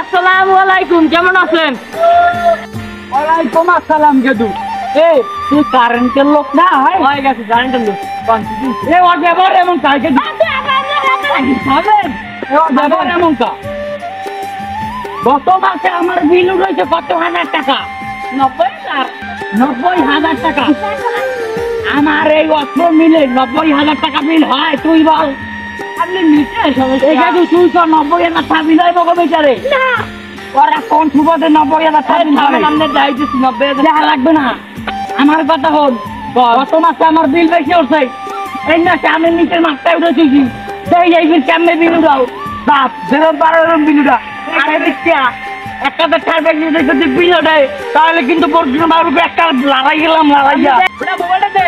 আসসালামু আলাইকুম, কেমন আছেন? ওয়ালাইকুম আসসালাম। গেদু তুই কারেন্টের লোক না? হয়ে গেছে কারেন্টের লোক। ওর ব্যবহার এমন কার? গেদু ব্যবহার এমন কা? গত মাসে আমার বিল উঠেছে কত হাজার টাকা? 90,000 টাকা। আমার এই অস্ত্র মিলে 90,000 টাকা বিল হয়? তুই বল। আপনি নিচে এই গেদু তুই তো 90,000 বিল হয় বকো বেচারে। ওরা কোন সুবাদে 90,000 বিল হয়? আমরা যাইতেছি 90,000 দেখা লাগবে না, আমার কথা হল। গত মাসে আমার বিল বেশি উঠছে, এই মাসে আমি নিচের মাঠটায় উঠেছি। সেই এই বিল কেমনে বিল উঠাও? বাপ যেরকম পারো এরকম বিল উঠা। আরে দেখিয়া একটা টাকা বেশি যদি বিল ওঠে তাহলে কিন্তু পরশু মারুকে একটা লড়াই গেলাম লড়াইয়া। ওটা মোবাইলটা দে।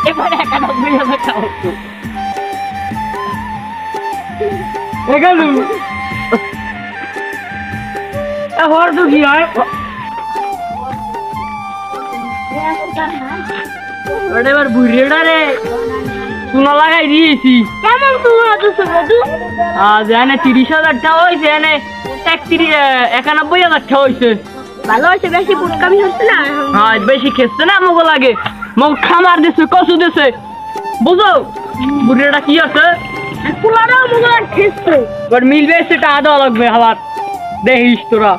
এবারে 91,000 টাকা হচ্ছে। এখানে হর তো কি হয়? ওটা এবার বুড়িটা রে চুনা লাগাই দিয়েছি। কেমন চুনা দিচ্ছে বধু? জানে 30,000 টাকা হয়েছে, এনে 91,000 টাকা হয়েছে। ভালো হয়েছে, বেশি পুটকামি হচ্ছে না। হ্যাঁ বেশি খেচ্ছে না, আমাকে লাগে মগ খামার দিছে, কচু দিছে, বুঝো বুড়িটা কি আছে? কুলারাও মুগলা খেচ্ছে, মিলবে সেটা আদা লাগবে আবার দেখিস তোরা।